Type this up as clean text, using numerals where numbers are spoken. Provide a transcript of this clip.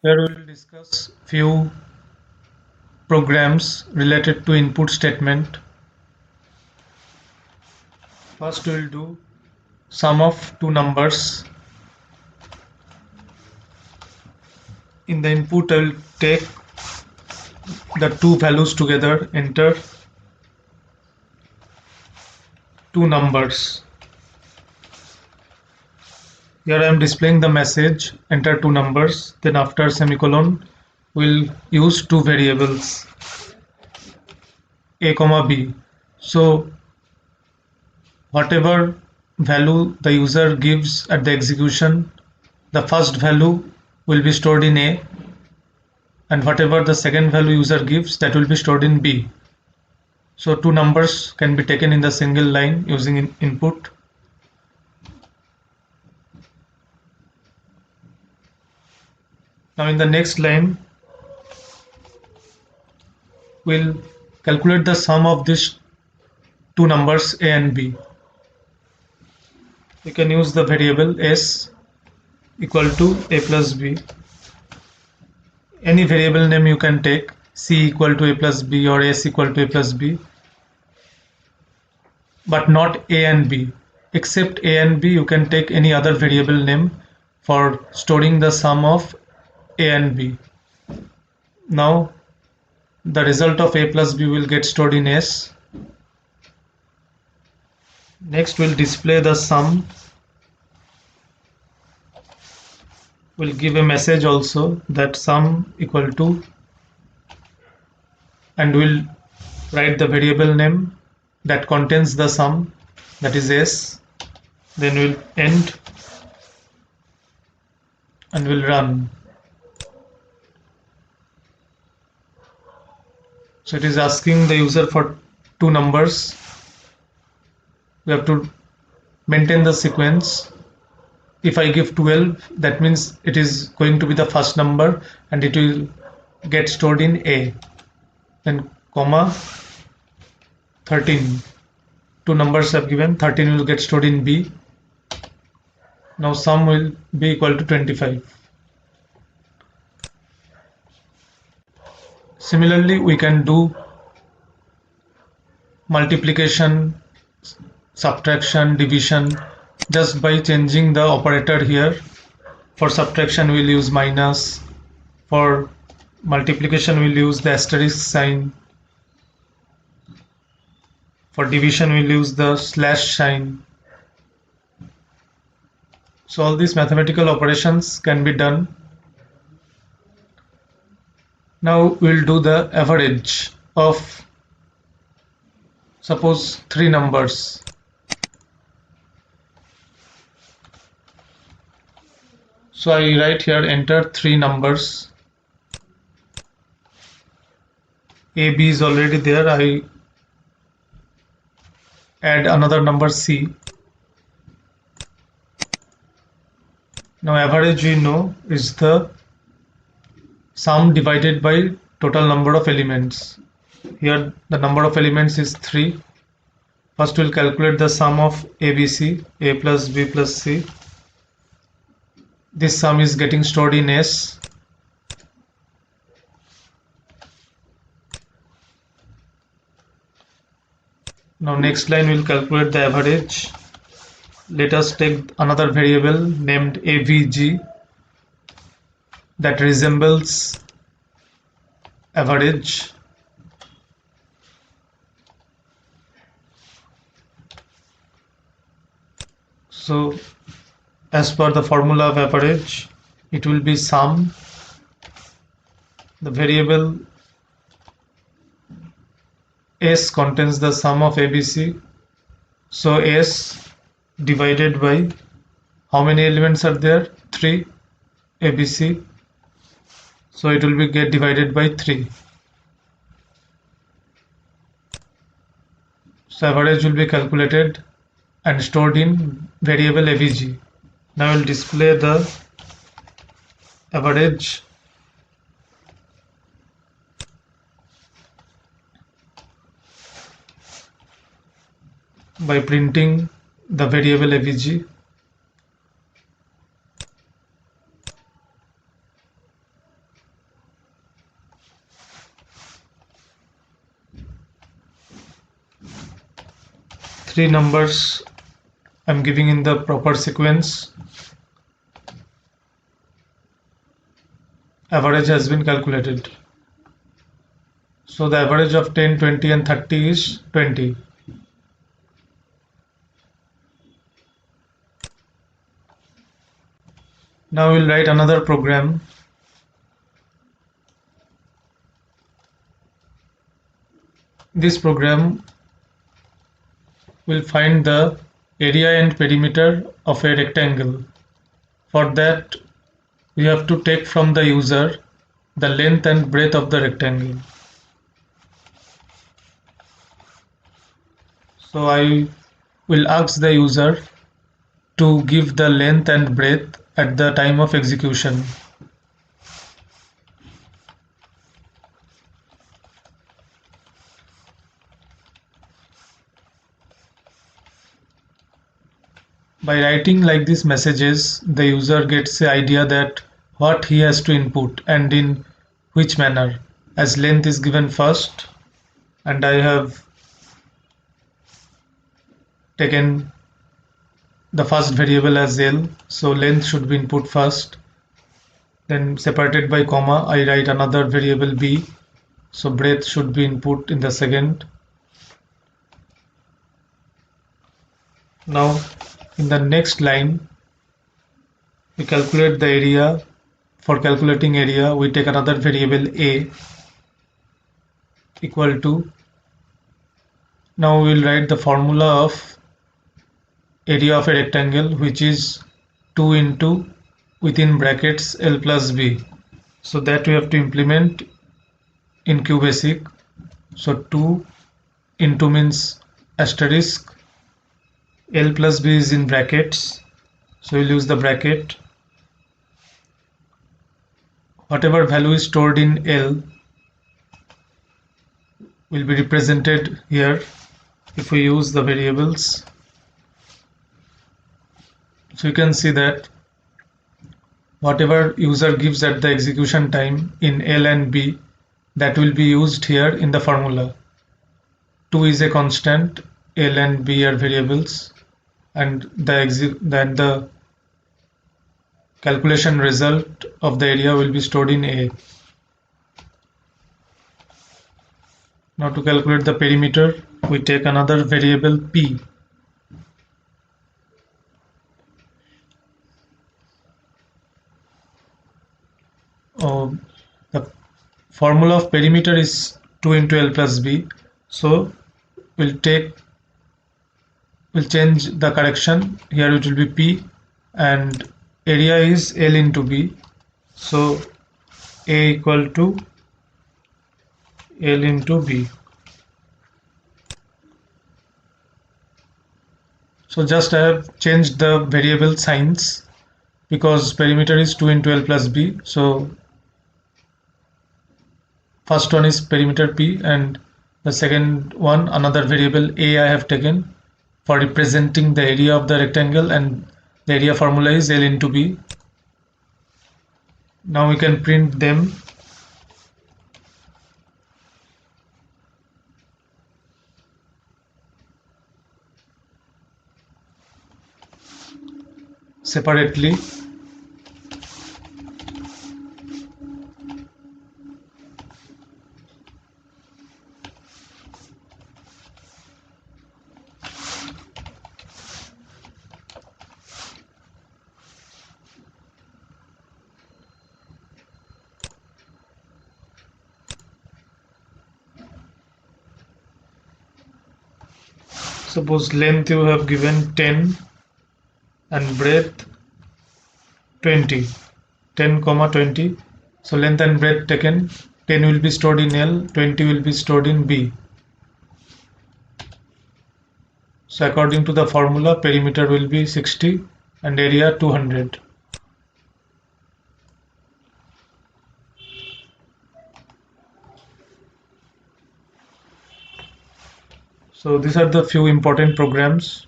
Here we will discuss few programs related to input statement. First we will do sum of two numbers. In the input I will take the two values together, enter two numbers. Here I am displaying the message enter two numbers, then after semicolon we'll use two variables a comma b. So whatever value the user gives at the execution, the first value will be stored in A, and whatever the second value user gives, that will be stored in B. So two numbers can be taken in the single line using input. Now in the next line, we'll calculate the sum of these two numbers A and B. We can use the variable S equal to A plus B. Any variable name you can take, C equal to A plus B or S equal to A plus B, but not A and B. Except A and B, you can take any other variable name for storing the sum of A and B. Now the result of A plus B will get stored in S. Next we'll display the sum. We'll give a message also that sum equal to, and we'll write the variable name that contains the sum, that is S. Then we'll end and we'll run. So it is asking the user for two numbers. We have to maintain the sequence. If I give 12, that means it is going to be the first number and it will get stored in A. Then comma 13. Two numbers have given, 13 will get stored in B. Now sum will be equal to 25. Similarly, we can do multiplication, subtraction, division just by changing the operator here. For subtraction we'll use minus, for multiplication we'll use the asterisk sign, for division we'll use the slash sign. So all these mathematical operations can be done. Now we'll do the average of, suppose, three numbers. So I write here enter three numbers. A, B is already there. I add another number C. Now average we know is the sum divided by total number of elements. Here the number of elements is 3. First we'll calculate the sum of ABC, A plus B plus C. This sum is getting stored in S. Now next line we'll calculate the average. Let us take another variable named AVG that resembles average. So as per the formula of average, it will be sum, the variable S contains the sum of ABC, so S divided by, how many elements are there? 3, ABC, so it will be get divided by 3. So average will be calculated and stored in variable AVG. Now I will display the average. By printing the variable AVG. three numbers I'm giving in the proper sequence. Average has been calculated. So the average of 10, 20 and 30 is 20. Now we'll write another program. This program will find the area and perimeter of a rectangle. For that, we have to take from the user the length and breadth of the rectangle. So I will ask the user to give the length and breadth at the time of execution. By writing like these messages, the user gets the idea that what he has to input and in which manner, as length is given first, and I have taken the first variable as L, so length should be input first, then separated by comma I write another variable B, so breadth should be input in the second. Now in the next line we calculate the area. For calculating area we take another variable A equal to, now we will write the formula of area of a rectangle, which is 2 into within brackets L plus B. So that we have to implement in QBasic. So 2 into means asterisk, L plus B is in brackets, so we'll use the bracket. Whatever value is stored in L will be represented here if we use the variables. So you can see that whatever user gives at the execution time in L and B, that will be used here in the formula. 2 is a constant, L and B are variables, and the calculation result of the area will be stored in A. Now to calculate the perimeter, we take another variable P. The formula of perimeter is 2 into L plus B, so we'll change the correction. Here it will be P and area is L into B, so A equal to L into B. So just I have changed the variable signs because perimeter is 2 into L plus B, so first one is perimeter P and the second one another variable A I have taken for representing the area of the rectangle, and the area formula is L into B. Now we can print them. Separately. Suppose length you have given 10 and breadth 20, 10 comma 20. So length and breadth taken, 10 will be stored in L, 20 will be stored in B. So according to the formula, perimeter will be 60 and area 200. So these are the few important programs